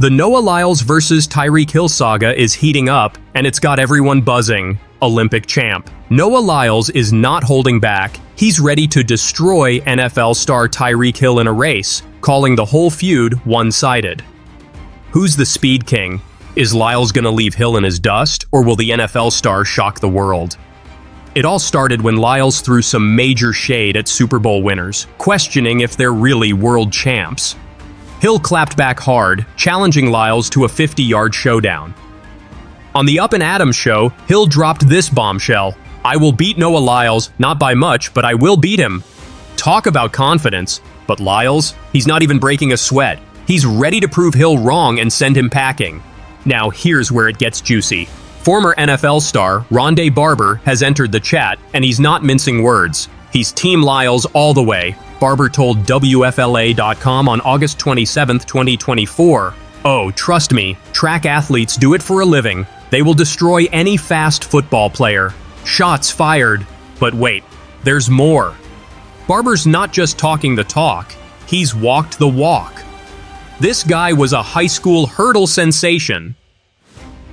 The Noah Lyles versus Tyreek Hill saga is heating up, and it's got everyone buzzing. Olympic champ. Noah Lyles is not holding back. He's ready to destroy NFL star Tyreek Hill in a race, calling the whole feud one-sided. Who's the speed king? Is Lyles gonna leave Hill in his dust, or will the NFL star shock the world? It all started when Lyles threw some major shade at Super Bowl winners, questioning if they're really world champs. Hill clapped back hard, challenging Lyles to a 50-yard showdown. On the Up and Adams show, Hill dropped this bombshell: "I will beat Noah Lyles, not by much, but I will beat him." Talk about confidence. But Lyles, he's not even breaking a sweat. He's ready to prove Hill wrong and send him packing. Now here's where it gets juicy. Former NFL star Rondé Barber has entered the chat, and he's not mincing words. He's Team Lyles all the way. Barber told WFLA.com on August 27, 2024, "Oh, trust me, track athletes do it for a living. They will destroy any fast football player. Shots fired." But wait, there's more. Barber's not just talking the talk, he's walked the walk. This guy was a high school hurdle sensation.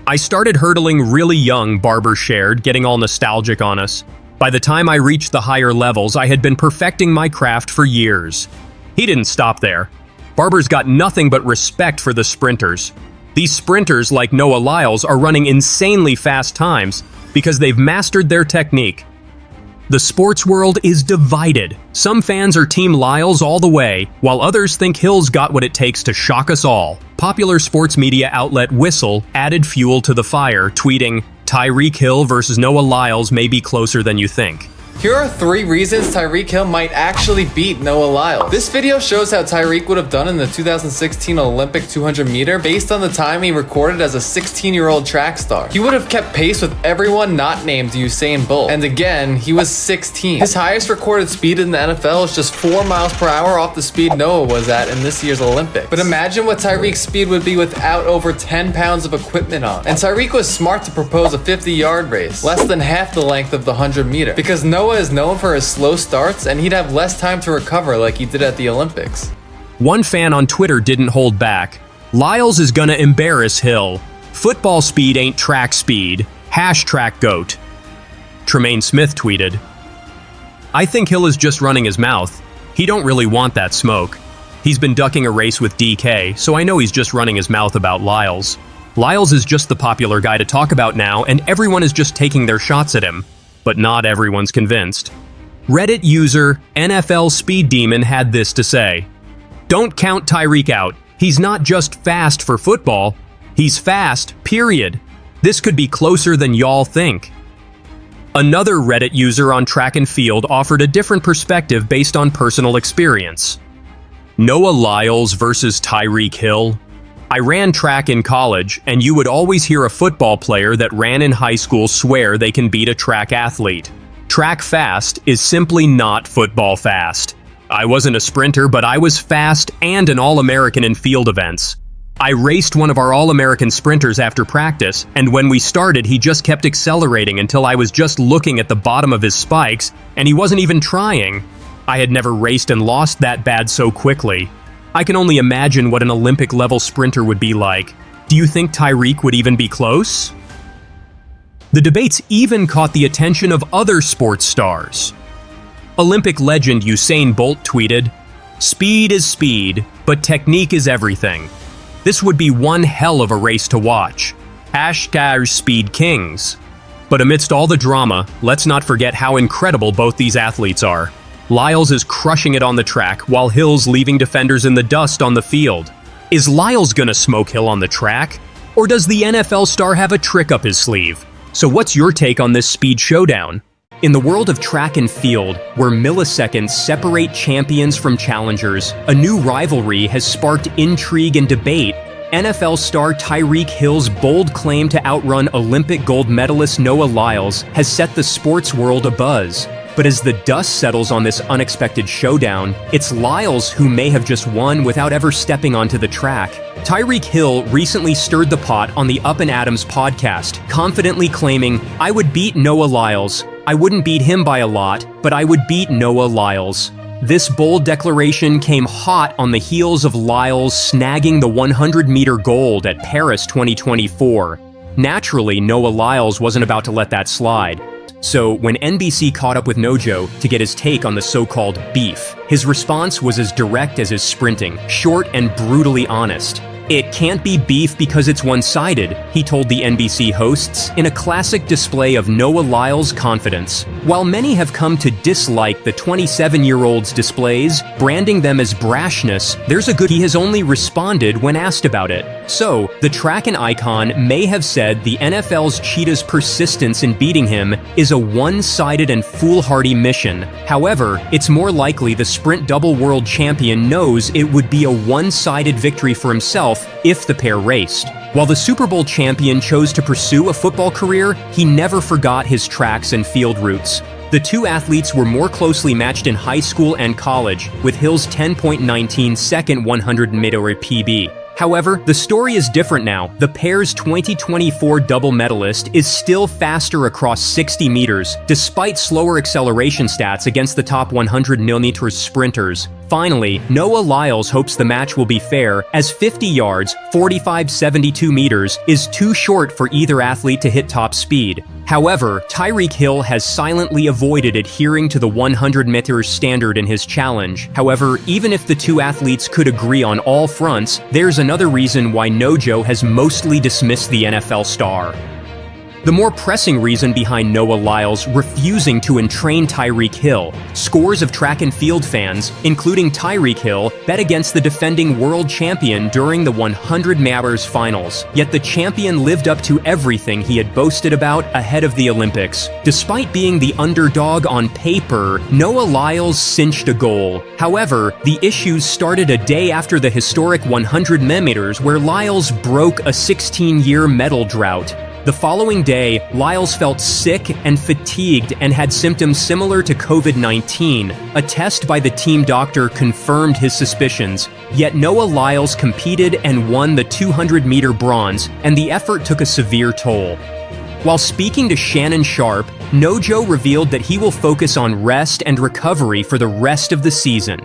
"I started hurdling really young," Barber shared, getting all nostalgic on us. "By the time I reached the higher levels, I had been perfecting my craft for years." He didn't stop there. Barber's got nothing but respect for the sprinters. These sprinters, like Noah Lyles, are running insanely fast times because they've mastered their technique. The sports world is divided. Some fans are Team Lyles all the way, while others think Hill's got what it takes to shock us all. Popular sports media outlet Whistle added fuel to the fire, tweeting, "Tyreek Hill versus Noah Lyles may be closer than you think." Here are 3 reasons Tyreek Hill might actually beat Noah Lyles. This video shows how Tyreek would have done in the 2016 Olympic 200 meter based on the time he recorded as a 16-year-old track star. He would have kept pace with everyone not named Usain Bolt. And again, he was 16. His highest recorded speed in the NFL is just 4 miles per hour off the speed Noah was at in this year's Olympics. But imagine what Tyreek's speed would be without over 10 pounds of equipment on. And Tyreek was smart to propose a 50-yard race, less than half the length of the 100 meter, because Noah is known for his slow starts and he'd have less time to recover like he did at the Olympics. One fan on Twitter didn't hold back. "Lyles is gonna embarrass Hill. Football speed ain't track speed. #GOAT." Tremaine Smith tweeted, "I think Hill is just running his mouth. He don't really want that smoke. He's been ducking a race with DK, so I know he's just running his mouth about Lyles. Lyles is just the popular guy to talk about now, and everyone is just taking their shots at him." But not everyone's convinced. Reddit user NFL Speed Demon had this to say: "Don't count Tyreek out. He's not just fast for football. He's fast, period. This could be closer than y'all think." Another Reddit user on track and field offered a different perspective based on personal experience. Noah Lyles versus Tyreek Hill. "I ran track in college, and you would always hear a football player that ran in high school swear they can beat a track athlete. Track fast is simply not football fast. I wasn't a sprinter, but I was fast and an All-American in field events. I raced one of our All-American sprinters after practice, and when we started, he just kept accelerating until I was just looking at the bottom of his spikes, and he wasn't even trying. I had never raced and lost that bad so quickly. I can only imagine what an Olympic-level sprinter would be like. Do you think Tyreek would even be close?" The debates even caught the attention of other sports stars. Olympic legend Usain Bolt tweeted, "Speed is speed, but technique is everything. This would be one hell of a race to watch. #SpeedKings." But amidst all the drama, let's not forget how incredible both these athletes are. Lyles is crushing it on the track, while Hill's leaving defenders in the dust on the field. Is Lyles gonna smoke Hill on the track? Or does the NFL star have a trick up his sleeve? So what's your take on this speed showdown? In the world of track and field, where milliseconds separate champions from challengers, a new rivalry has sparked intrigue and debate. NFL star Tyreek Hill's bold claim to outrun Olympic gold medalist Noah Lyles has set the sports world abuzz. But as the dust settles on this unexpected showdown, it's Lyles who may have just won without ever stepping onto the track. Tyreek Hill recently stirred the pot on the Up and Adams podcast, confidently claiming, "I would beat Noah Lyles. I wouldn't beat him by a lot, but I would beat Noah Lyles." This bold declaration came hot on the heels of Lyles snagging the 100-meter gold at Paris 2024. Naturally, Noah Lyles wasn't about to let that slide. So, when NBC caught up with Nojo to get his take on the so-called beef, his response was as direct as his sprinting, short and brutally honest. "It can't be beef because it's one-sided," he told the NBC hosts in a classic display of Noah Lyles' confidence. While many have come to dislike the 27-year-old's displays, branding them as brashness, there's a good he has only responded when asked about it. So, the track and icon may have said the NFL's cheetah's persistence in beating him is a one-sided and foolhardy mission. However, it's more likely the sprint double world champion knows it would be a one-sided victory for himself if the pair raced. While the Super Bowl champion chose to pursue a football career, he never forgot his tracks and field roots. The two athletes were more closely matched in high school and college, with Hill's 10.19 second 100-meter PB. However, the story is different now. The pair's 2024 double medalist is still faster across 60 meters, despite slower acceleration stats against the top 100mm sprinters. Finally, Noah Lyles hopes the match will be fair, as 50 yards, 45.72 meters, is too short for either athlete to hit top speed. However, Tyreek Hill has silently avoided adhering to the 100-meter standard in his challenge. However, even if the two athletes could agree on all fronts, there's another reason why Nojo has mostly dismissed the NFL star. The more pressing reason behind Noah Lyles refusing to entrain Tyreek Hill. Scores of track and field fans, including Tyreek Hill, bet against the defending world champion during the 100 meters finals. Yet the champion lived up to everything he had boasted about ahead of the Olympics. Despite being the underdog on paper, Noah Lyles cinched a goal. However, the issues started a day after the historic 100 meters where Lyles broke a 16-year medal drought. The following day, Lyles felt sick and fatigued and had symptoms similar to COVID-19. A test by the team doctor confirmed his suspicions. Yet Noah Lyles competed and won the 200-meter bronze, and the effort took a severe toll. While speaking to Shannon Sharp, Nojo revealed that he will focus on rest and recovery for the rest of the season.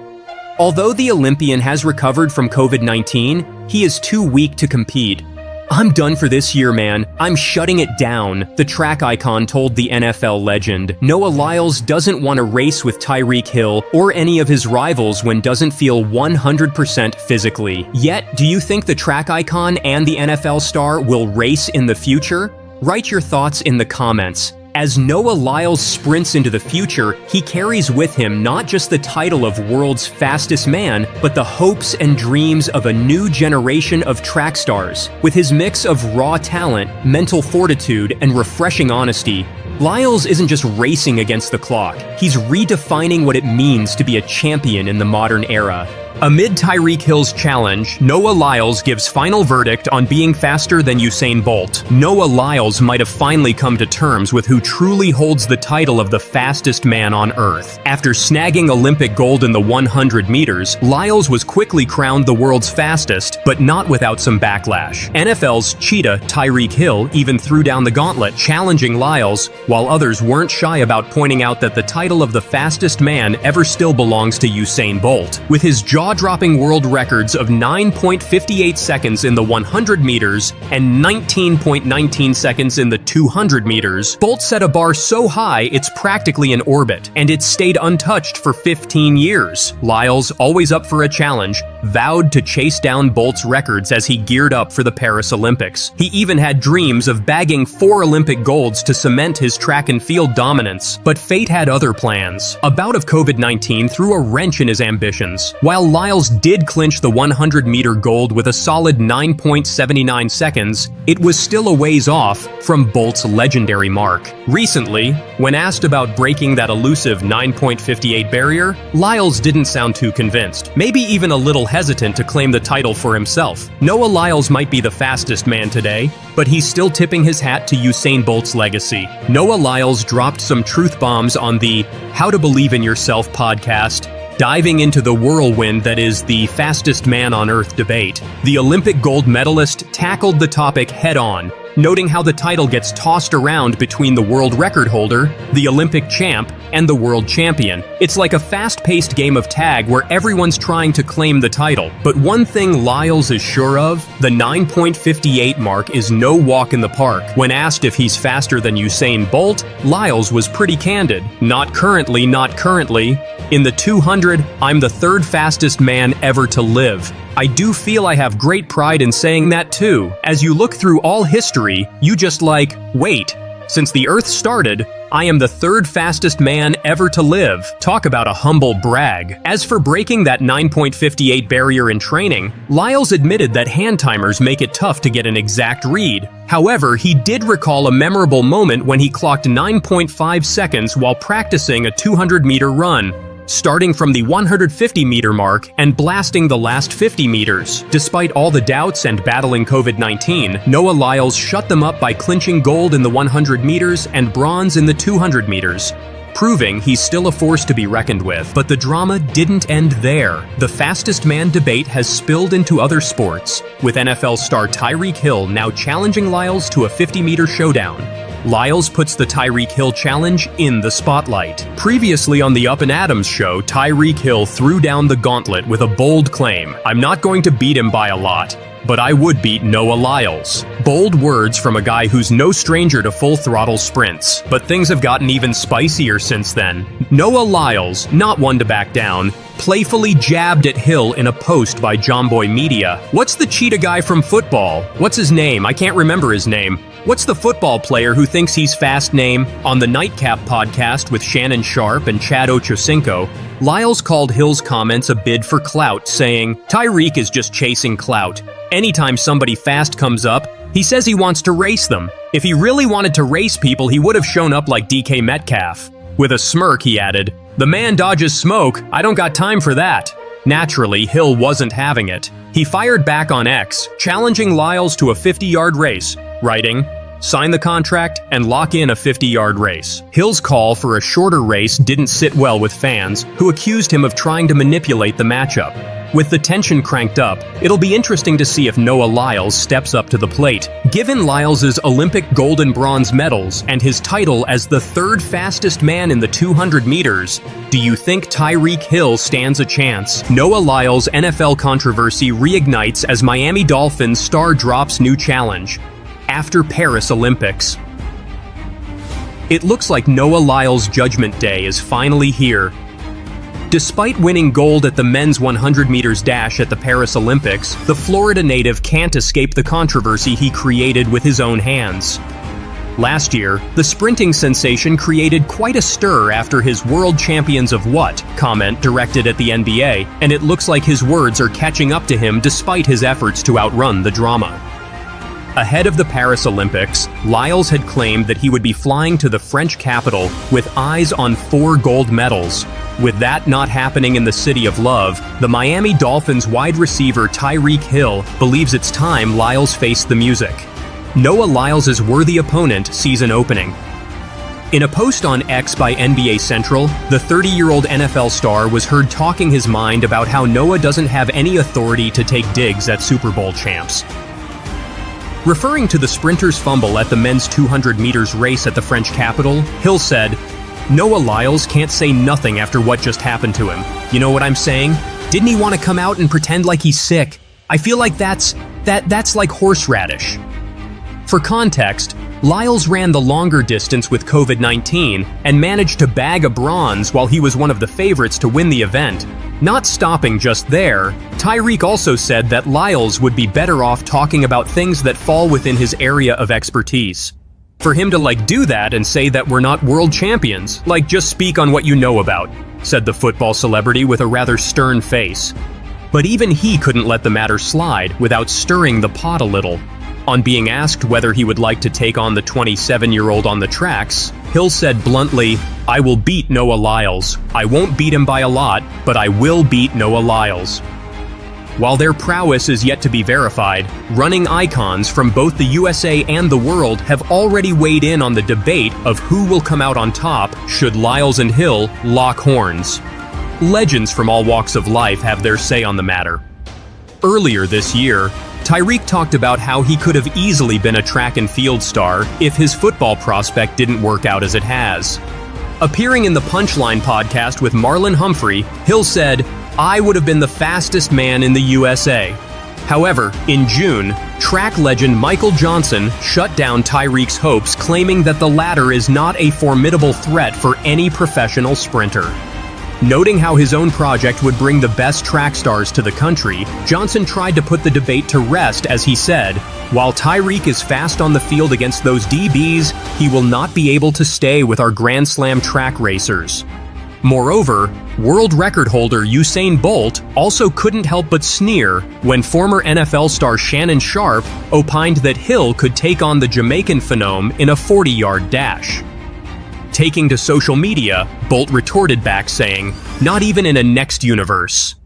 Although the Olympian has recovered from COVID-19, he is too weak to compete. "I'm done for this year, man. I'm shutting it down," the track icon told the NFL legend. Noah Lyles doesn't want to race with Tyreek Hill or any of his rivals when doesn't feel 100% physically. Yet, do you think the track icon and the NFL star will race in the future? Write your thoughts in the comments. As Noah Lyles sprints into the future, he carries with him not just the title of world's fastest man, but the hopes and dreams of a new generation of track stars. With his mix of raw talent, mental fortitude, and refreshing honesty, Lyles isn't just racing against the clock, he's redefining what it means to be a champion in the modern era. Amid Tyreek Hill's challenge, Noah Lyles gives final verdict on being faster than Usain Bolt. Noah Lyles might have finally come to terms with who truly holds the title of the fastest man on Earth. After snagging Olympic gold in the 100 meters, Lyles was quickly crowned the world's fastest, but not without some backlash. NFL's cheetah, Tyreek Hill, even threw down the gauntlet, challenging Lyles, while others weren't shy about pointing out that the title of the fastest man ever still belongs to Usain Bolt. With his jaw-dropping world records of 9.58 seconds in the 100 meters and 19.19 seconds in the 200 meters, Bolt set a bar so high it's practically in orbit, and it stayed untouched for 15 years. Lyles, always up for a challenge, vowed to chase down Bolt's records as he geared up for the Paris Olympics. He even had dreams of bagging 4 Olympic golds to cement his track and field dominance, but fate had other plans. A bout of COVID-19 threw a wrench in his ambitions. While Lyles did clinch the 100-meter gold with a solid 9.79 seconds, it was still a ways off from Bolt's legendary mark. Recently, when asked about breaking that elusive 9.58 barrier, Lyles didn't sound too convinced, maybe even a little hesitant to claim the title for himself. Noah Lyles might be the fastest man today, but he's still tipping his hat to Usain Bolt's legacy. Noah Lyles dropped some truth bombs on the How to Believe in Yourself podcast, diving into the whirlwind that is the fastest man on Earth debate. The Olympic gold medalist tackled the topic head-on, noting how the title gets tossed around between the world record holder, the Olympic champ, and the world champion. It's like a fast-paced game of tag where everyone's trying to claim the title. But one thing Lyles is sure of, the 9.58 mark is no walk in the park. When asked if he's faster than Usain Bolt, Lyles was pretty candid. Not currently, not currently. In the 200, I'm the third fastest man ever to live. I do feel I have great pride in saying that too. As you look through all history, you just like, wait, since the Earth started, I am the third fastest man ever to live. Talk about a humble brag. As for breaking that 9.58 barrier in training, Lyles admitted that hand timers make it tough to get an exact read. However, he did recall a memorable moment when he clocked 9.5 seconds while practicing a 200-meter run, starting from the 150-meter mark and blasting the last 50 meters. Despite all the doubts and battling COVID-19, Noah Lyles shut them up by clinching gold in the 100 meters and bronze in the 200 meters, proving he's still a force to be reckoned with. But the drama didn't end there. The fastest man debate has spilled into other sports, with NFL star Tyreek Hill now challenging Lyles to a 50-meter showdown. Lyles puts the Tyreek Hill challenge in the spotlight. Previously on the Up and Adams show, Tyreek Hill threw down the gauntlet with a bold claim. I'm not going to beat him by a lot, but I would beat Noah Lyles. Bold words from a guy who's no stranger to full-throttle sprints. But things have gotten even spicier since then. Noah Lyles, not one to back down, playfully jabbed at Hill in a post by Jomboy Media. What's the cheetah guy from football? What's his name? I can't remember his name. What's the football player who thinks he's fast name? On the Nightcap podcast with Shannon Sharp and Chad Ochocinco, Lyles called Hill's comments a bid for clout, saying, Tyreek is just chasing clout. Anytime somebody fast comes up, he says he wants to race them. If he really wanted to race people, he would have shown up like DK Metcalf. With a smirk, he added, the man dodges smoke, I don't got time for that. Naturally, Hill wasn't having it. He fired back on X, challenging Lyles to a 50-yard race, writing, sign the contract and lock in a 50-yard race. Hill's call for a shorter race didn't sit well with fans, who accused him of trying to manipulate the matchup. With the tension cranked up, it'll be interesting to see if Noah Lyles steps up to the plate. Given Lyles's Olympic gold and bronze medals and his title as the third fastest man in the 200 meters, do you think Tyreek Hill stands a chance? Noah Lyles' NFL controversy reignites as Miami Dolphins star drops new challenge after Paris Olympics. It looks like Noah Lyles' judgment day is finally here. Despite winning gold at the men's 100 meters dash at the Paris Olympics, the Florida native can't escape the controversy he created with his own hands. Last year, the sprinting sensation created quite a stir after his "World Champions of What?" comment directed at the NBA, and it looks like his words are catching up to him despite his efforts to outrun the drama. Ahead of the Paris Olympics, Lyles had claimed that he would be flying to the French capital with eyes on 4 gold medals. With that not happening in the City of Love, the Miami Dolphins wide receiver Tyreek Hill believes it's time Lyles faced the music. Noah Lyles' worthy opponent season opening. In a post on X by NBA Central, the 30-year-old NFL star was heard talking his mind about how Noah doesn't have any authority to take digs at Super Bowl champs. Referring to the sprinter's fumble at the men's 200 meters race at the French capital, Hill said, Noah Lyles can't say nothing after what just happened to him. You know what I'm saying? Didn't he want to come out and pretend like he's sick? I feel like that's like horseradish. For context, Lyles ran the longer distance with COVID-19 and managed to bag a bronze while he was one of the favorites to win the event. Not stopping just there, Tyreek also said that Lyles would be better off talking about things that fall within his area of expertise. For him to do that and say that we're not world champions, just speak on what you know about, said the football celebrity with a rather stern face. But even he couldn't let the matter slide without stirring the pot a little. On being asked whether he would like to take on the 27-year-old on the tracks, Hill said bluntly, I will beat Noah Lyles. I won't beat him by a lot, but I will beat Noah Lyles. While their prowess is yet to be verified, running icons from both the USA and the world have already weighed in on the debate of who will come out on top should Lyles and Hill lock horns. Legends from all walks of life have their say on the matter. Earlier this year, Tyreek talked about how he could have easily been a track and field star if his football prospect didn't work out as it has. Appearing in the Punchline podcast with Marlon Humphrey, Hill said, "I would have been the fastest man in the USA." However, in June, track legend Michael Johnson shut down Tyreek's hopes, claiming that the latter is not a formidable threat for any professional sprinter. Noting how his own project would bring the best track stars to the country, Johnson tried to put the debate to rest as he said, "While Tyreek is fast on the field against those DBs, he will not be able to stay with our Grand Slam track racers." Moreover, world record holder Usain Bolt also couldn't help but sneer when former NFL star Shannon Sharpe opined that Hill could take on the Jamaican phenom in a 40-yard dash. Taking to social media, Bolt retorted back saying, "Not even in a next universe."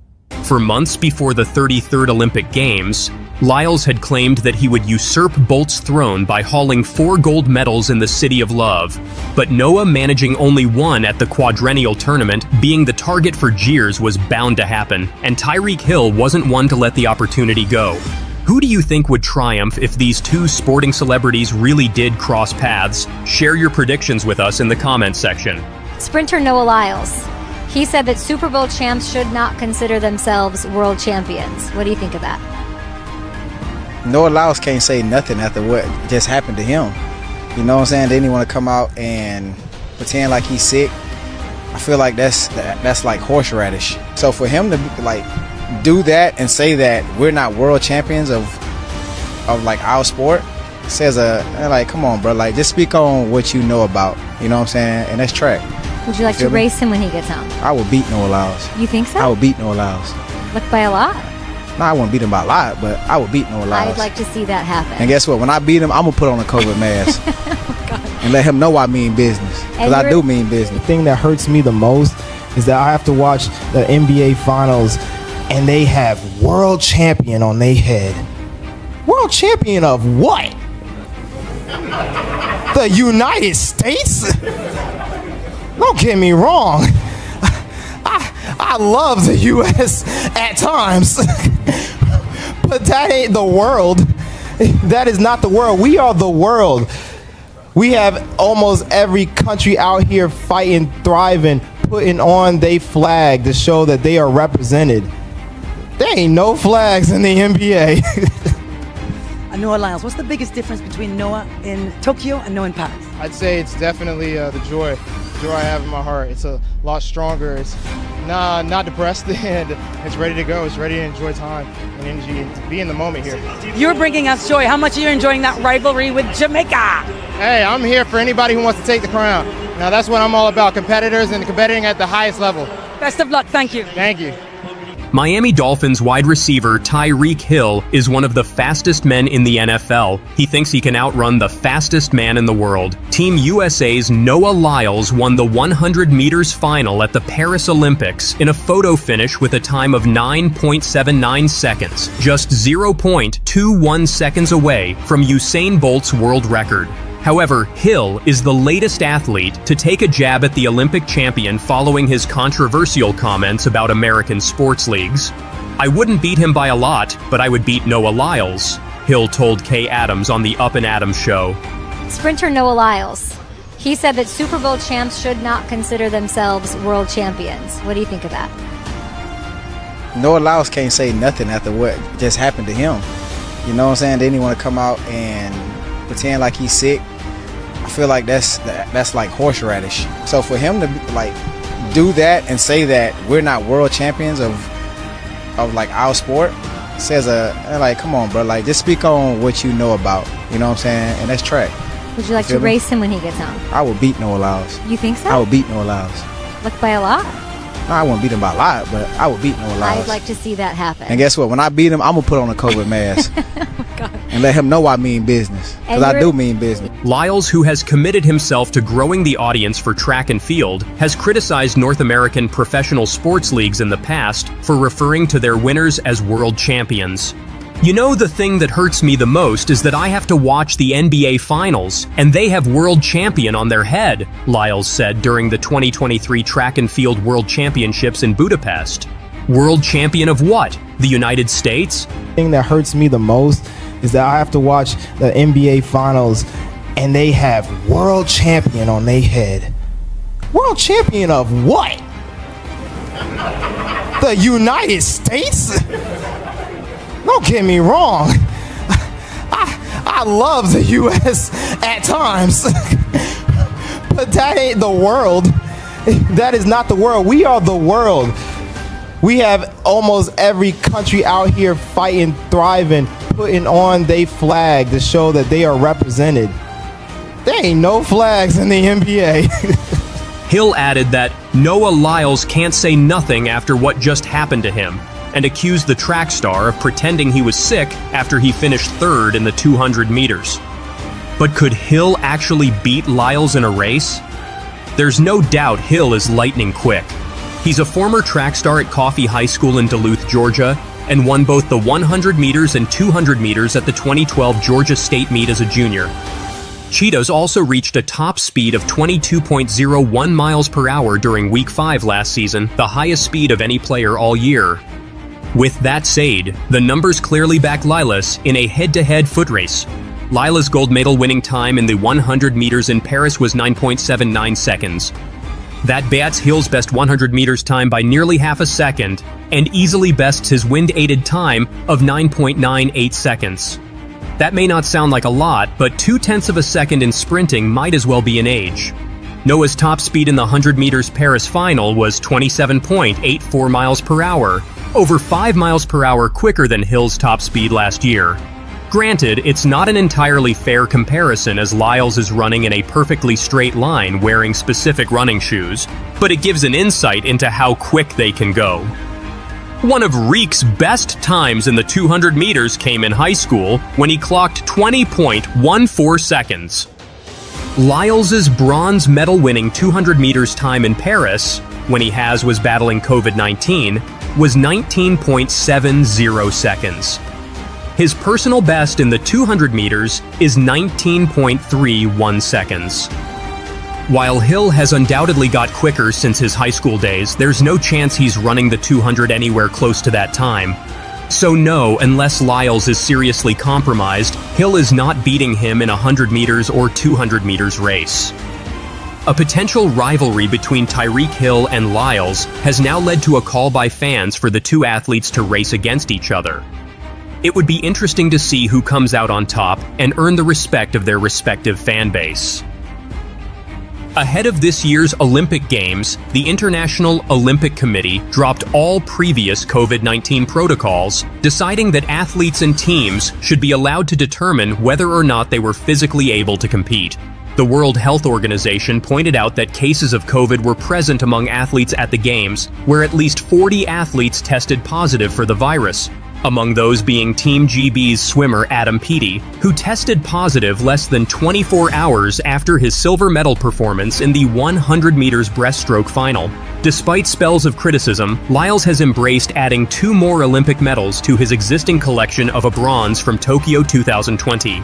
For months before the 33rd Olympic Games, Lyles had claimed that he would usurp Bolt's throne by hauling 4 gold medals in the City of Love, but Noah managing only one at the quadrennial tournament, being the target for jeers, was bound to happen, and Tyreek Hill wasn't one to let the opportunity go. Who do you think would triumph if these two sporting celebrities really did cross paths? Share your predictions with us in the comments section. Sprinter Noah Lyles. He said that Super Bowl champs should not consider themselves world champions. What do you think of that? Noah Lyles can't say nothing after what just happened to him. You know what I'm saying? Then he want to come out and pretend like he's sick. I feel like that's like horseradish. So for him to like do that and say that we're not world champions of like our sport says like, come on, bro. Like, just speak on what you know about. You know what I'm saying? And that's track. Would you like to race him when he gets home? I would beat Noah Lyles. You think so? I would beat Noah Lyles. Like by a lot? No, I wouldn't beat him by a lot, but I would beat Noah Lyles. I'd like to see that happen. And guess what? When I beat him, I'm going to put on a COVID mask. Oh, God. And let him know I mean business. Because I do mean business. The thing that hurts me the most is that I have to watch the NBA Finals and they have world champion on their head. World champion of what? The United States? Don't get me wrong. I love the U.S. at times. But that ain't the world. That is not the world. We are the world. We have almost every country out here fighting, thriving, putting on their flag to show that they are represented. There ain't no flags in the NBA. Noah Lyles, what's the biggest difference between Noah in Tokyo and Noah in Paris? I'd say it's definitely the joy I have in my heart. It's a lot stronger. It's not depressed, and it's ready to go. It's ready to enjoy time and energy and to be in the moment here. You're bringing us joy. How much are you enjoying that rivalry with Jamaica? Hey, I'm here for anybody who wants to take the crown. Now that's what I'm all about, competitors and competing at the highest level. Best of luck. Thank you. Thank you. Miami Dolphins wide receiver Tyreek Hill is one of the fastest men in the NFL. He thinks he can outrun the fastest man in the world. Team USA's Noah Lyles won the 100 meters final at the Paris Olympics in a photo finish with a time of 9.79 seconds, just 0.21 seconds away from Usain Bolt's world record. However, Hill is the latest athlete to take a jab at the Olympic champion following his controversial comments about American sports leagues. "I wouldn't beat him by a lot, but I would beat Noah Lyles," Hill told Kay Adams on the Up and Adams show. Sprinter Noah Lyles. He said that Super Bowl champs should not consider themselves world champions. What do you think of that? Noah Lyles can't say nothing after what just happened to him. You know what I'm saying? Then he want to come out and pretend like he's sick. I feel like that's like horseradish. So for him to like do that and say that we're not world champions of like our sport says like, come on, bro. Like, just speak on what you know about. You know what I'm saying? And that's track. Would you like to race him when he gets home? I would beat Noah Lyles. You think so? I would beat Noah Lyles. Like by a lot? No, I wouldn't beat him by a lot, but I would beat Noah Lyles. I'd like to see that happen. And guess what? When I beat him, I'm going to put on a COVID mask. Oh, God. And let him know I mean business. Because I do mean business. Lyles, who has committed himself to growing the audience for track and field, has criticized North American professional sports leagues in the past for referring to their winners as world champions. "You know, the thing that hurts me the most is that I have to watch the NBA Finals, and they have world champion on their head," Lyles said during the 2023 Track and Field World Championships in Budapest. World champion of what? The United States? The thing that hurts me the most is that I have to watch the NBA Finals and they have world champion on their head. World champion of what? The United States? Don't get me wrong. I love the U.S. at times. But that ain't the world. That is not the world. We are the world. We have almost every country out here fighting, thriving, putting on their flag to show that they are represented. There ain't no flags in the NBA. Hill added that Noah Lyles can't say nothing after what just happened to him, and accused the track star of pretending he was sick after he finished third in the 200 meters. But could Hill actually beat Lyles in a race? There's no doubt Hill is lightning quick. He's a former track star at Coffee High School in Duluth, Georgia, and won both the 100 meters and 200 meters at the 2012 Georgia State meet as a junior. Cheetahs also reached a top speed of 22.01 miles per hour during Week 5 last season, the highest speed of any player all year. With that said, the numbers clearly back Lyles in a head-to-head foot race. Lyles' gold medal winning time in the 100 meters in Paris was 9.79 seconds. That beats Hill's best 100 meters time by nearly half a second, and easily bests his wind-aided time of 9.98 seconds. That may not sound like a lot, but 0.2 of a second in sprinting might as well be an age. Noah's top speed in the 100 meters Paris final was 27.84 miles per hour, over 5 miles per hour quicker than Hill's top speed last year. Granted, it's not an entirely fair comparison as Lyles is running in a perfectly straight line wearing specific running shoes, but it gives an insight into how quick they can go. One of Reek's best times in the 200 meters came in high school when he clocked 20.14 seconds. Lyles' bronze medal-winning 200 meters time in Paris, when he was battling COVID-19, was 19.70 seconds. His personal best in the 200 meters is 19.31 seconds. While Hill has undoubtedly got quicker since his high school days, there's no chance he's running the 200 anywhere close to that time. So no, unless Lyles is seriously compromised, Hill is not beating him in a 100 meters or 200 meters race. A potential rivalry between Tyreek Hill and Lyles has now led to a call by fans for the two athletes to race against each other. It would be interesting to see who comes out on top and earn the respect of their respective fan base. Ahead of this year's Olympic Games, the International Olympic Committee dropped all previous COVID-19 protocols, deciding that athletes and teams should be allowed to determine whether or not they were physically able to compete. The World Health Organization pointed out that cases of COVID were present among athletes at the Games, where at least 40 athletes tested positive for the virus. Among those being Team GB's swimmer Adam Peaty, who tested positive less than 24 hours after his silver medal performance in the 100 meters breaststroke final. Despite spells of criticism, Lyles has embraced adding 2 more Olympic medals to his existing collection of a bronze from Tokyo 2020.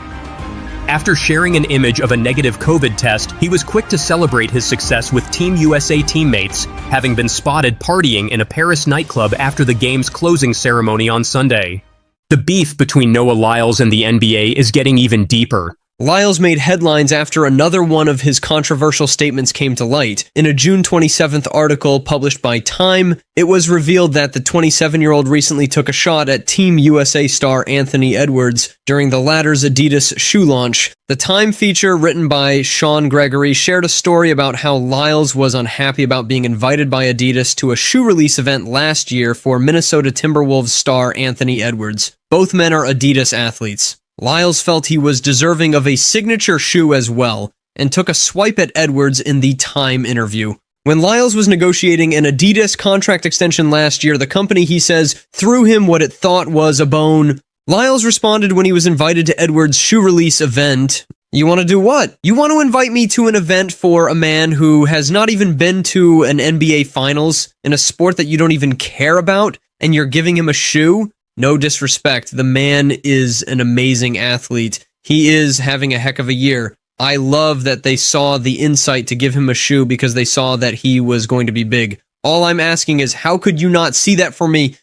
After sharing an image of a negative COVID test, he was quick to celebrate his success with Team USA teammates, having been spotted partying in a Paris nightclub after the game's closing ceremony on Sunday. The beef between Noah Lyles and the NBA is getting even deeper. Lyles made headlines after another one of his controversial statements came to light. In a June 27th article published by Time, it was revealed that the 27-year-old recently took a shot at Team USA star Anthony Edwards during the latter's Adidas shoe launch. The Time feature, written by Sean Gregory, shared a story about how Lyles was unhappy about being invited by Adidas to a shoe release event last year for Minnesota Timberwolves star Anthony Edwards. Both men are Adidas athletes. Lyles felt he was deserving of a signature shoe as well, and took a swipe at Edwards in the Time interview. When Lyles was negotiating an Adidas contract extension last year, the company, he says, threw him what it thought was a bone. Lyles responded when he was invited to Edwards' shoe release event. You want to do what? You want to invite me to an event for a man who has not even been to an NBA Finals in a sport that you don't even care about, and you're giving him a shoe? No disrespect, the man is an amazing athlete. He is having a heck of a year. I love that they saw the insight to give him a shoe because they saw that he was going to be big. All I'm asking is, how could you not see that for me?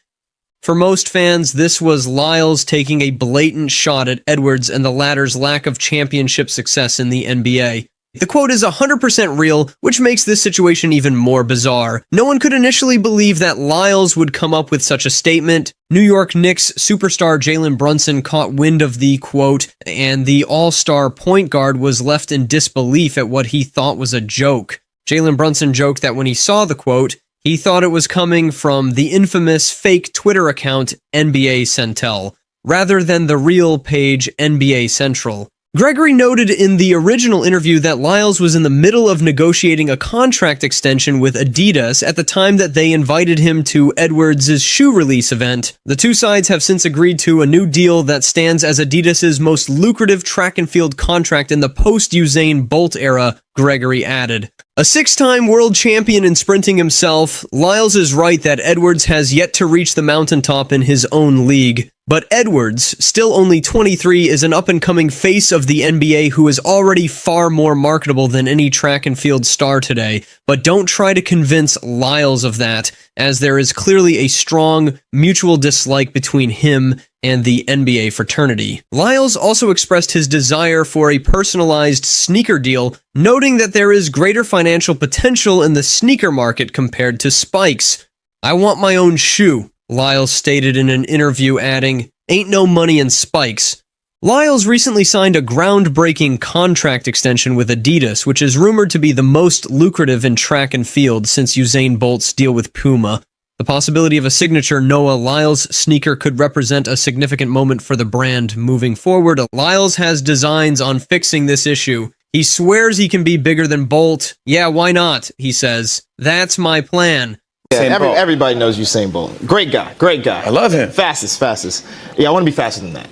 For most fans, this was Lyles taking a blatant shot at Edwards and the latter's lack of championship success in the NBA. The quote is 100% real, which makes this situation even more bizarre. No one could initially believe that Lyles would come up with such a statement. New York Knicks superstar Jalen Brunson caught wind of the quote, and the all-star point guard was left in disbelief at what he thought was a joke. Jalen Brunson joked that when he saw the quote, he thought it was coming from the infamous fake Twitter account NBA Centel, rather than the real page NBA Central. Gregory noted in the original interview that Lyles was in the middle of negotiating a contract extension with Adidas at the time that they invited him to Edwards' shoe release event. The two sides have since agreed to a new deal that stands as Adidas' most lucrative track and field contract in the post-Usain Bolt era, Gregory added. A six-time world champion in sprinting himself, Lyles is right that Edwards has yet to reach the mountaintop in his own league. But Edwards, still only 23, is an up-and-coming face of the NBA who is already far more marketable than any track and field star today. But don't try to convince Lyles of that, as there is clearly a strong mutual dislike between him and the NBA fraternity. Lyles also expressed his desire for a personalized sneaker deal, noting that there is greater financial potential in the sneaker market compared to spikes. "I want my own shoe," Lyles stated in an interview, adding, "Ain't no money in spikes." Lyles recently signed a groundbreaking contract extension with Adidas, which is rumored to be the most lucrative in track and field since Usain Bolt's deal with Puma. The possibility of a signature Noah Lyles sneaker could represent a significant moment for the brand moving forward. Lyles has designs on fixing this issue. He swears he can be bigger than Bolt. "Yeah, why not?" he says. "That's my plan." Yeah, everybody knows Usain Bolt. Great guy, great guy. I love him. Fastest. Yeah, I want to be faster than that.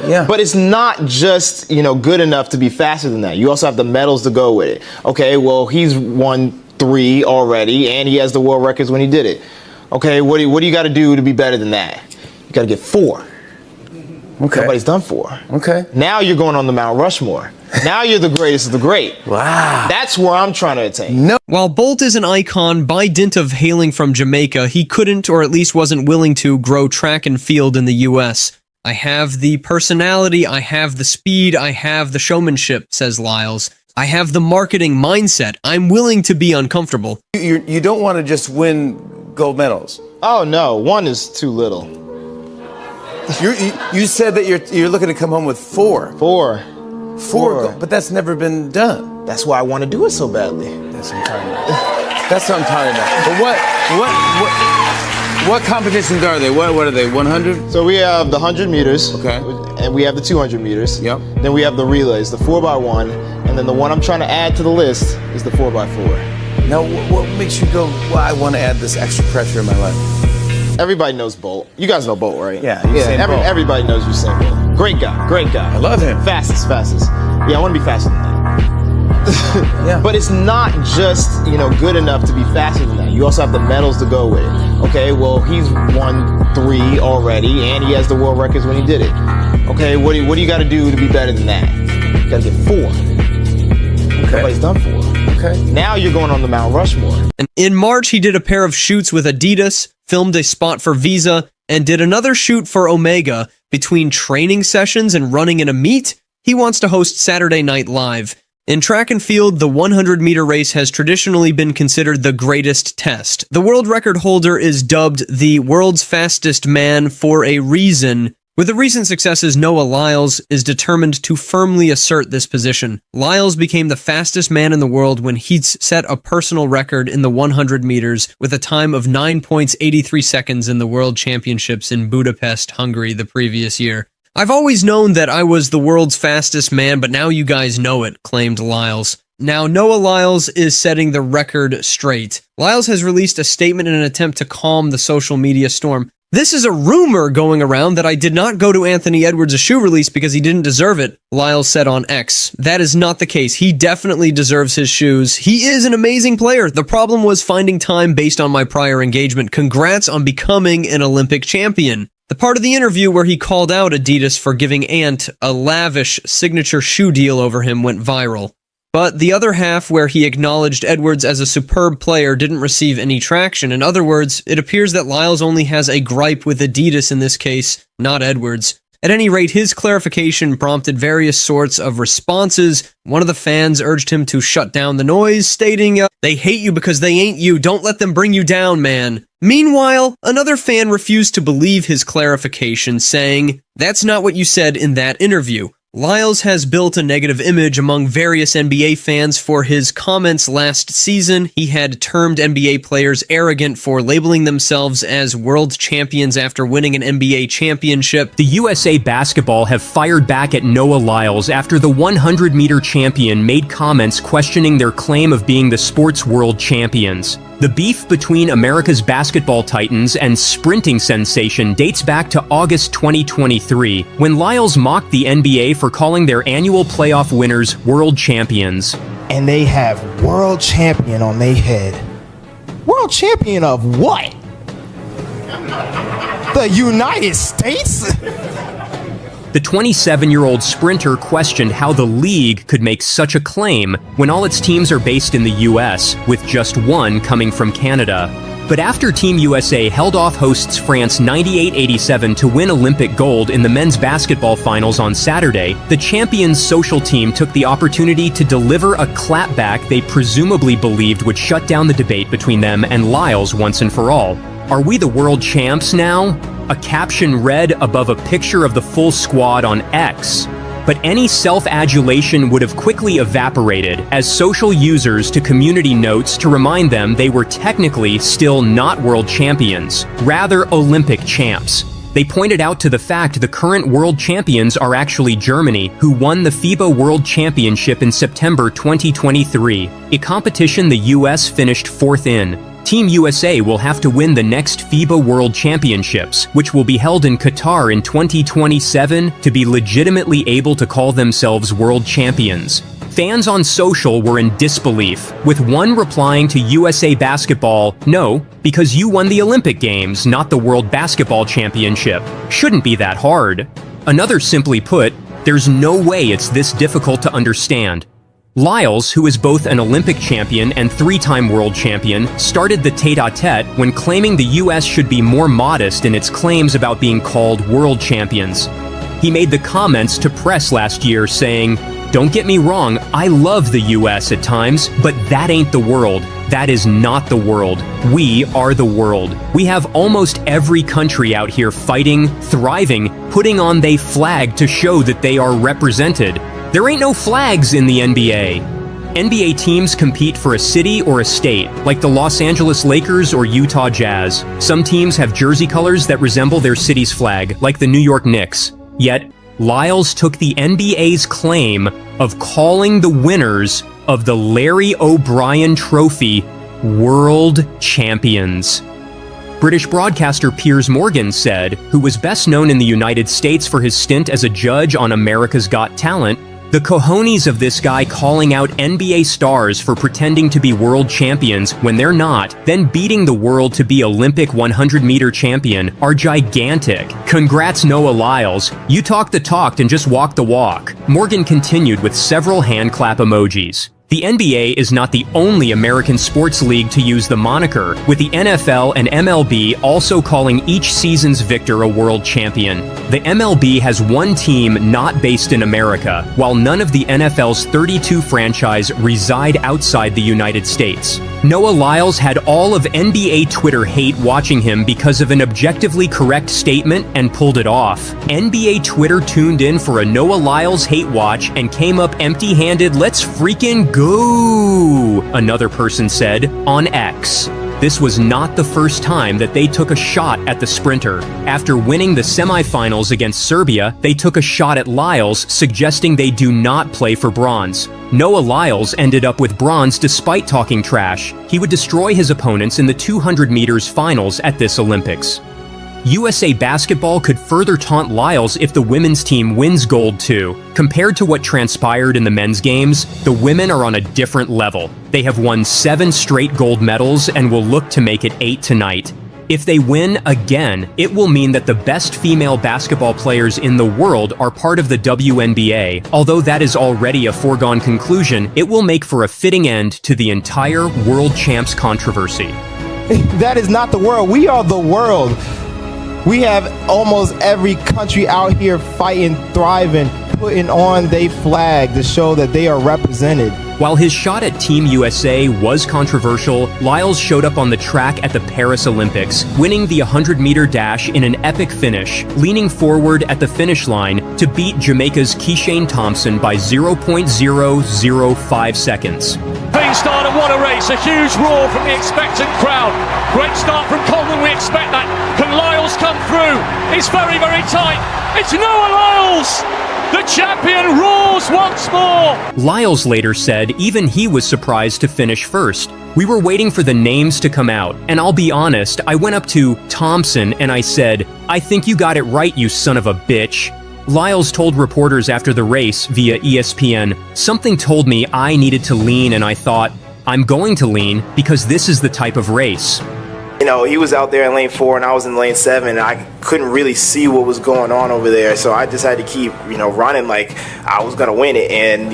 Yeah. But it's not just, good enough to be faster than that. You also have the medals to go with it. Okay, well, he's won 3 already, and he has the world records when he did it. Okay, what do you got to do to be better than that? You got to get 4. Okay. Nobody's done 4. Okay. Now you're going on the Mount Rushmore. Now you're the greatest of the great. Wow. That's where I'm trying to attain. No. While Bolt is an icon by dint of hailing from Jamaica, he couldn't, or at least wasn't willing to, grow track and field in the U.S. "I have the personality, I have the speed, I have the showmanship," says Lyles. "I have the marketing mindset. I'm willing to be uncomfortable." You don't want to just win gold medals. Oh, no. 1 is too little. You said that you're looking to come home with 4. 4. 4, but that's never been done. That's why I want to do it so badly. That's what I'm talking about. That's what I'm talking about. But what competitions are they? What are they? 100? So we have the 100 meters. Okay. And we have the 200 meters. Yep. Then we have the relays, the 4x1, and then the one I'm trying to add to the list is the 4x4. Now, what makes you go, well, I want to add this extra pressure in my life? Everybody knows Bolt. You guys know Bolt, right? Yeah. Bolt. Everybody knows Usain Bolt. Great guy. I love him. Fastest. Yeah, I want to be faster than that. Yeah. But it's not just, good enough to be faster than that. You also have the medals to go with it. Okay, well, he's won 3 already, and he has the world records when he did it. Okay, what do you got to do to be better than that? You got to get 4. Okay. Nobody's done 4. Okay. Now you're going on the Mount Rushmore. And in March, he did a pair of shoots with Adidas, filmed a spot for Visa, and did another shoot for Omega. Between training sessions and running in a meet, he wants to host Saturday Night Live. In track and field, the 100-meter race has traditionally been considered the greatest test. The world record holder is dubbed the world's fastest man for a reason. With the recent successes, Noah Lyles is determined to firmly assert this position. Lyles became the fastest man in the world when he set a personal record in the 100 meters with a time of 9.83 seconds in the World Championships in Budapest, Hungary the previous year. "I've always known that I was the world's fastest man, but now you guys know it," claimed Lyles. Now, Noah Lyles is setting the record straight. Lyles has released a statement in an attempt to calm the social media storm. "This is a rumor going around that I did not go to Anthony Edwards' shoe release because he didn't deserve it," Lyles said on X. "That is not the case. He definitely deserves his shoes. He is an amazing player. The problem was finding time based on my prior engagement. Congrats on becoming an Olympic champion." The part of the interview where he called out Adidas for giving Ant a lavish signature shoe deal over him went viral. But the other half, where he acknowledged Edwards as a superb player, didn't receive any traction. In other words, it appears that Lyles only has a gripe with Adidas in this case, not Edwards. At any rate, his clarification prompted various sorts of responses. One of the fans urged him to shut down the noise, stating, "They hate you because they ain't you. Don't let them bring you down, man." Meanwhile, another fan refused to believe his clarification, saying, "That's not what you said in that interview." Lyles has built a negative image among various NBA fans for his comments last season. He had termed NBA players arrogant for labeling themselves as world champions after winning an NBA championship. The USA Basketball have fired back at Noah Lyles after the 100-meter champion made comments questioning their claim of being the sport's world champions. The beef between America's basketball titans and sprinting sensation dates back to August 2023, when Lyles mocked the NBA for calling their annual playoff winners world champions. And they have world champion on their head. World champion of what? The United States? The 27-year-old sprinter questioned how the league could make such a claim when all its teams are based in the US, with just one coming from Canada. But after Team USA held off hosts France 98-87 to win Olympic gold in the men's basketball finals on Saturday, the champions' social team took the opportunity to deliver a clapback they presumably believed would shut down the debate between them and Lyles once and for all. "Are we the world champs now?" A caption read above a picture of the full squad on X. But any self-adulation would have quickly evaporated as social users took community notes to remind them they were technically still not world champions, rather Olympic champs. They pointed out to the fact the current world champions are actually Germany, who won the FIBA World Championship in September 2023, a competition the US finished fourth in. Team USA will have to win the next FIBA World Championships, which will be held in Qatar in 2027, to be legitimately able to call themselves world champions. Fans on social were in disbelief, with one replying to USA Basketball, "No, because you won the Olympic Games, not the World Basketball Championship. Shouldn't be that hard." Another simply put, "There's no way it's this difficult to understand." Lyles, who is both an Olympic champion and three-time world champion, started the tete-a-tete when claiming the US should be more modest in its claims about being called world champions. He made the comments to press last year saying, "Don't get me wrong, I love the US at times, but that ain't the world. That is not the world. We are the world. We have almost every country out here fighting, thriving, putting on they flag to show that they are represented. There ain't no flags in the NBA. NBA teams compete for a city or a state, like the Los Angeles Lakers or Utah Jazz. Some teams have jersey colors that resemble their city's flag, like the New York Knicks. Yet, Lyles took the NBA's claim of calling the winners of the Larry O'Brien Trophy world champions. British broadcaster Piers Morgan said, who was best known in the United States for his stint as a judge on America's Got Talent, "The cojones of this guy calling out NBA stars for pretending to be world champions when they're not, then beating the world to be Olympic 100-meter champion, are gigantic. Congrats, Noah Lyles. You talk the talk and just walk the walk." Morgan continued with several hand clap emojis. The NBA is not the only American sports league to use the moniker, with the NFL and MLB also calling each season's victor a world champion. The MLB has one team not based in America, while none of the NFL's 32 franchises reside outside the United States. Noah Lyles had all of NBA Twitter hate watching him because of an objectively correct statement and pulled it off. NBA Twitter tuned in for a Noah Lyles hate watch and came up empty-handed. "Let's freaking go," another person said on X. This was not the first time that they took a shot at the sprinter. After winning the semifinals against Serbia, they took a shot at Lyles, suggesting they do not play for bronze. Noah Lyles ended up with bronze despite talking trash. He would destroy his opponents in the 200 meters finals at this Olympics. USA Basketball could further taunt Lyles if the women's team wins gold too. Compared to what transpired in the men's games, the women are on a different level. They have won 7 straight gold medals and will look to make it 8 tonight. If they win again, it will mean that the best female basketball players in the world are part of the WNBA. Although that is already a foregone conclusion, it will make for a fitting end to the entire World Champs controversy. That is not the world. We are the world. We have almost every country out here fighting, thriving, putting on their flag to show that they are represented. While his shot at Team USA was controversial, Lyles showed up on the track at the Paris Olympics, winning the 100-meter dash in an epic finish, leaning forward at the finish line to beat Jamaica's Usain Thompson by 0.005 seconds. Clean start and what a race, a huge roar from the expectant crowd. Great start from Coleman, we expect that. Can Lyles come through? It's very, very tight. It's Noah Lyles! The champion roars once more! Lyles later said even he was surprised to finish first. We were waiting for the names to come out, and I'll be honest, I went up to Thompson and I said, "I think you got it right, you son of a bitch." Lyles told reporters after the race via ESPN, "Something told me I needed to lean and I thought, I'm going to lean because this is the type of race." You know, he was out there in lane 4 and I was in lane 7 and I couldn't really see what was going on over there. So I just had to keep, running like I was going to win it. And,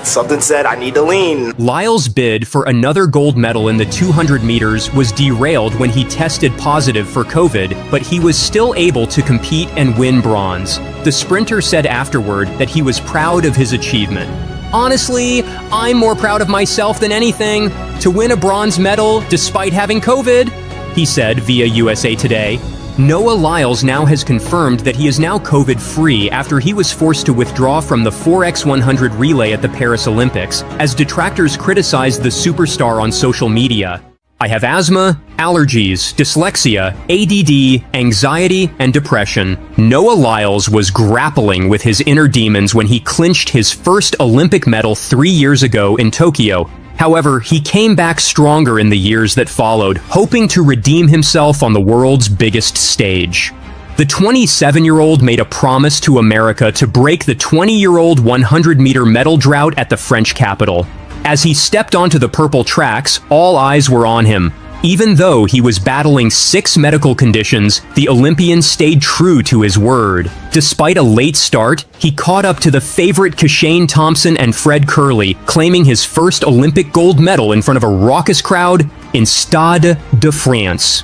something said I need to lean. Lyles' bid for another gold medal in the 200 meters was derailed when he tested positive for COVID, but he was still able to compete and win bronze. The sprinter said afterward that he was proud of his achievement. "Honestly, I'm more proud of myself than anything. To win a bronze medal despite having COVID," he said via USA Today. Noah Lyles now has confirmed that he is now COVID-free after he was forced to withdraw from the 4x100 relay at the Paris Olympics, as detractors criticized the superstar on social media. "I have asthma, allergies, dyslexia, ADD, anxiety, and depression." Noah Lyles was grappling with his inner demons when he clinched his first Olympic medal 3 years ago in Tokyo. However, he came back stronger in the years that followed, hoping to redeem himself on the world's biggest stage. The 27-year-old made a promise to America to break the 20-year-old 100-meter medal drought at the French capital. As he stepped onto the purple tracks, all eyes were on him. Even though he was battling 6 medical conditions, the Olympian stayed true to his word. Despite a late start, he caught up to the favorite Usain Thompson and Fred Kerley, claiming his first Olympic gold medal in front of a raucous crowd in Stade de France.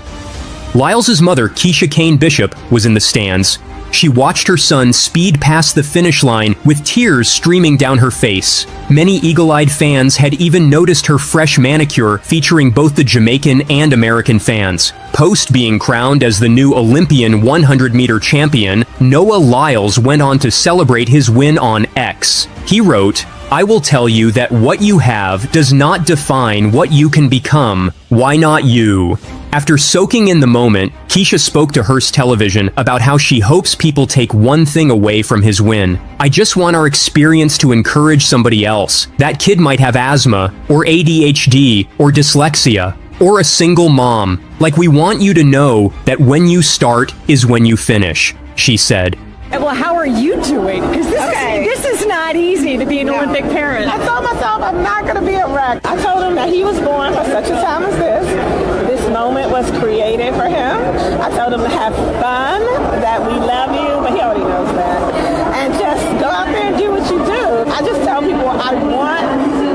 Lyles' mother, Keisha Kane Bishop, was in the stands. She watched her son speed past the finish line with tears streaming down her face. Many eagle-eyed fans had even noticed her fresh manicure featuring both the Jamaican and American fans. Post being crowned as the new Olympian 100-meter champion, Noah Lyles went on to celebrate his win on X. He wrote, "I will tell you that what you have does not define what you can become. Why not you?" After soaking in the moment, Keisha spoke to Hearst Television about how she hopes people take one thing away from his win. "I just want our experience to encourage somebody else. That kid might have asthma, or ADHD, or dyslexia, or a single mom. Like, we want you to know that when you start is when you finish," she said. Well, how are you doing? Because this is not easy to be an Olympic parent. I told myself I'm not going to be a wreck. I told him that he was born for such a time as this. This moment was created for him. I told him to have fun, that we love you, but he already knows that. And just go out there and do what you do. I just tell people I want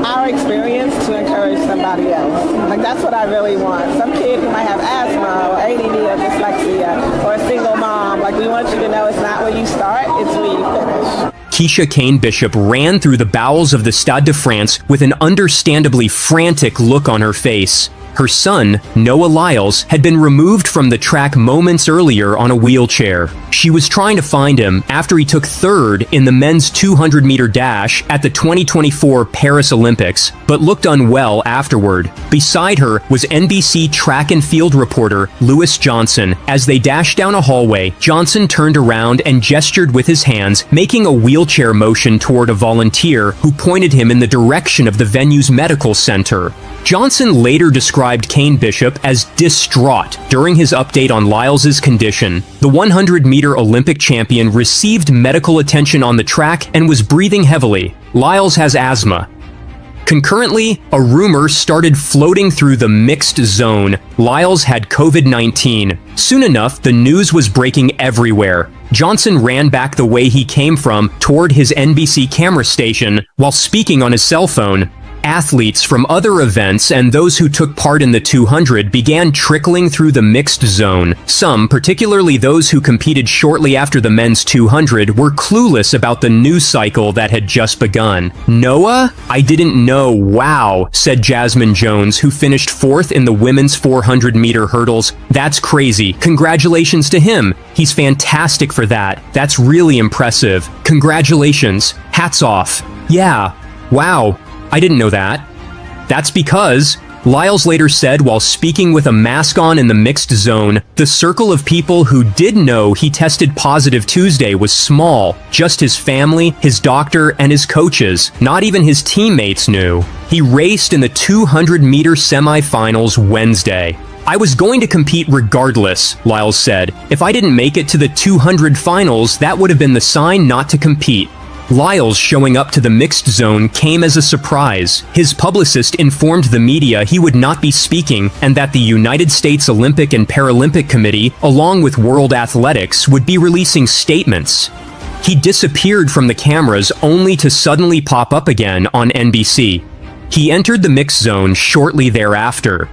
our experience to encourage somebody else. Like, that's what I really want. Some kid who might have asthma or ADD or dyslexia or a single mom, like, we want you to know it's not where you start, it's where you finish. Keisha Kane Bishop ran through the bowels of the Stade de France with an understandably frantic look on her face. Her son, Noah Lyles, had been removed from the track moments earlier on a wheelchair. She was trying to find him after he took 3rd in the men's 200-meter dash at the 2024 Paris Olympics, but looked unwell afterward. Beside her was NBC track and field reporter Lewis Johnson. As they dashed down a hallway, Johnson turned around and gestured with his hands, making a wheelchair motion toward a volunteer who pointed him in the direction of the venue's medical center. Johnson later described Kane Bishop as distraught during his update on Lyles' condition. The 100-meter Olympic champion received medical attention on the track and was breathing heavily. Lyles has asthma. Concurrently, a rumor started floating through the mixed zone. Lyles had COVID-19. Soon enough, the news was breaking everywhere. Johnson ran back the way he came from toward his NBC camera station while speaking on his cell phone. Athletes from other events and those who took part in the 200 began trickling through the mixed zone. Some, particularly those who competed shortly after the men's 200, were clueless about the news cycle that had just begun. Noah? I didn't know. Wow, said Jasmine Jones, who finished 4th in the women's 400-meter hurdles. That's crazy. Congratulations to him. He's fantastic for that. That's really impressive. Congratulations. Hats off. Yeah. Wow. I didn't know that. That's because, Lyles later said while speaking with a mask on in the mixed zone, the circle of people who did know he tested positive Tuesday was small. Just his family, his doctor, and his coaches. Not even his teammates knew. He raced in the 200-meter semifinals Wednesday. I was going to compete regardless, Lyles said. If I didn't make it to the 200 finals, that would have been the sign not to compete. Lyles showing up to the mixed zone came as a surprise. His publicist informed the media he would not be speaking and that the United States Olympic and Paralympic Committee, along with World Athletics, would be releasing statements. He disappeared from the cameras only to suddenly pop up again on NBC. He entered the mixed zone shortly thereafter.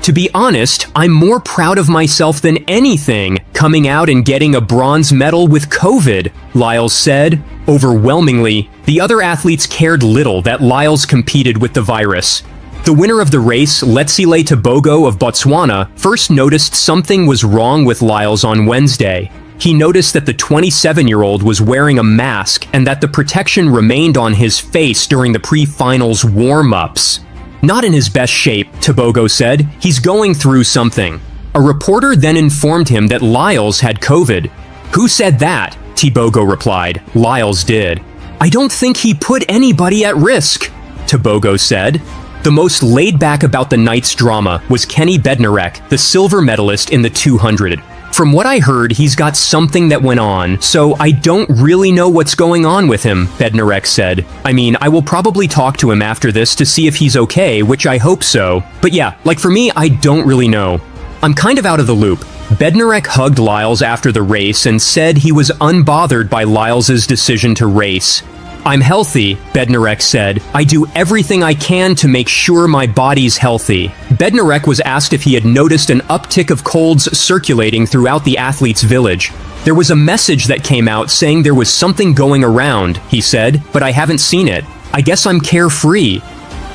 To be honest, I'm more proud of myself than anything, coming out and getting a bronze medal with COVID, Lyles said. Overwhelmingly, the other athletes cared little that Lyles competed with the virus. The winner of the race, Letsile Tebogo of Botswana, first noticed something was wrong with Lyles on Wednesday. He noticed that the 27-year-old was wearing a mask and that the protection remained on his face during the pre-finals warm-ups. Not in his best shape, Tebogo said. He's going through something. A reporter then informed him that Lyles had COVID. Who said that? Tebogo replied. Lyles did. I don't think he put anybody at risk, Tebogo said. The most laid back about the night's drama was Kenny Bednarek, the silver medalist in the 200. From what I heard, he's got something that went on, so I don't really know what's going on with him, Bednarek said. I mean, I will probably talk to him after this to see if he's okay, which I hope so. But yeah, like for me, I don't really know. I'm kind of out of the loop. Bednarek hugged Lyles after the race and said he was unbothered by Lyles's decision to race. I'm healthy, Bednarek said. I do everything I can to make sure my body's healthy. Bednarek was asked if he had noticed an uptick of colds circulating throughout the athletes' village. There was a message that came out saying there was something going around, he said, but I haven't seen it. I guess I'm carefree.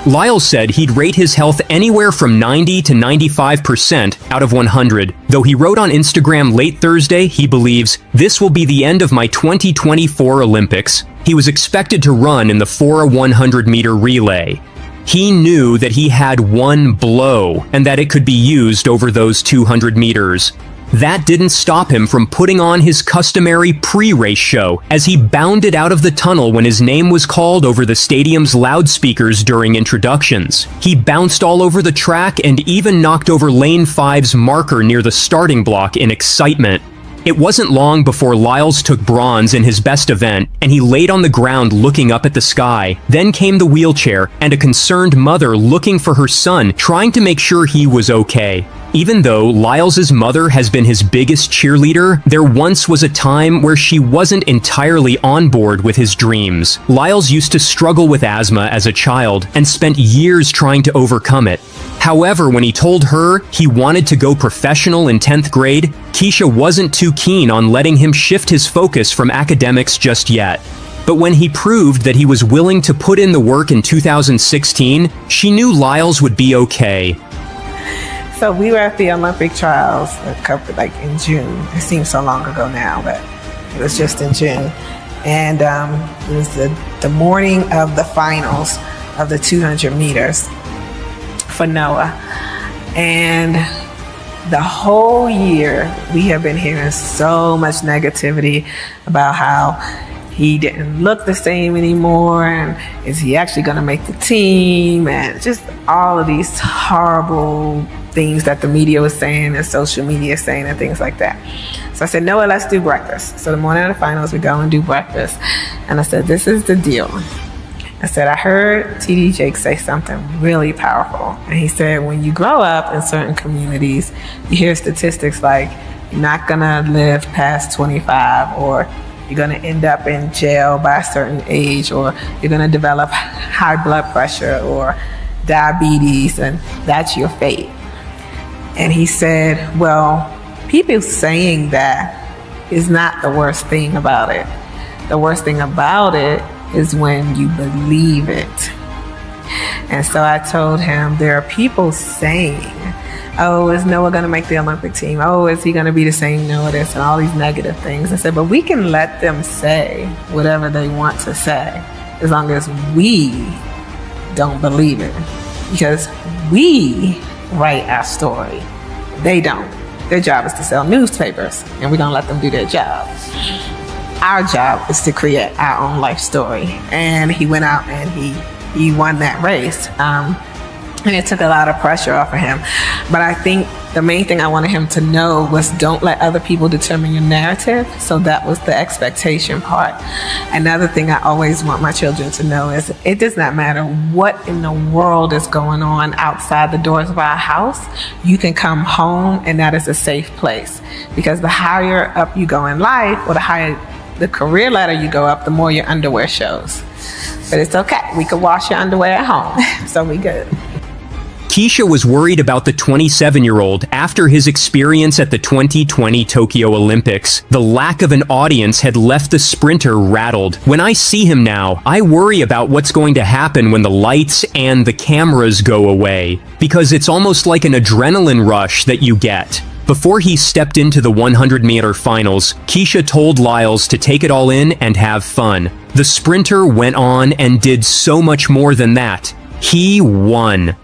Lyles said he'd rate his health anywhere from 90 to 95% out of 100, though he wrote on Instagram late Thursday he believes, "This will be the end of my 2024 Olympics." He was expected to run in the 4x100-meter relay. He knew that he had one blow and that it could be used over those 200 meters. That didn't stop him from putting on his customary pre-race show as he bounded out of the tunnel when his name was called over the stadium's loudspeakers during introductions. He bounced all over the track and even knocked over Lane 5's marker near the starting block in excitement. It wasn't long before Lyles took bronze in his best event, and he laid on the ground looking up at the sky. Then came the wheelchair, and a concerned mother looking for her son, trying to make sure he was okay. Even though Lyles's mother has been his biggest cheerleader, there once was a time where she wasn't entirely on board with his dreams. Lyles used to struggle with asthma as a child, and spent years trying to overcome it. However, when he told her he wanted to go professional in 10th grade, Keisha wasn't too keen on letting him shift his focus from academics just yet. But when he proved that he was willing to put in the work in 2016, she knew Lyles would be okay. So we were at the Olympic trials in June. It seems so long ago now, but it was just in June. And it was the morning of the finals of the 200 meters for Noah. And the whole year we have been hearing so much negativity about how he didn't look the same anymore, and is he actually going to make the team, and just all of these horrible things that the media was saying and social media saying and things like that. So I said, Noah, let's do breakfast. So the morning of the finals, we go and do breakfast. And I said, this is the deal. I said, I heard TD Jake say something really powerful. And he said, when you grow up in certain communities, you hear statistics like you're not gonna live past 25, or you're gonna end up in jail by a certain age, or you're gonna develop high blood pressure or diabetes, and that's your fate. And he said, well, people saying that is not the worst thing about it. The worst thing about it is when you believe it. And so I told him, there are people saying, oh, is Noah gonna make the Olympic team? Oh, is he gonna be the same Noah this, and all these negative things. I said, but we can let them say whatever they want to say, as long as we don't believe it. Because we write our story. They don't. Their job is to sell newspapers, and we're gonna let them do their job. Our job is to create our own life story. And he went out and he won that race. And it took a lot of pressure off of him. But I think the main thing I wanted him to know was don't let other people determine your narrative. So that was the expectation part. Another thing I always want my children to know is it does not matter what in the world is going on outside the doors of our house. You can come home, and that is a safe place. Because the higher up you go in life, or the higher the career ladder you go up, the more your underwear shows. But it's okay. We can wash your underwear at home. So we good. Keisha was worried about the 27-year-old after his experience at the 2020 Tokyo Olympics. The lack of an audience had left the sprinter rattled. When I see him now, I worry about what's going to happen when the lights and the cameras go away, because it's almost like an adrenaline rush that you get. Before he stepped into the 100-meter finals, Keisha told Lyles to take it all in and have fun. The sprinter went on and did so much more than that. He won.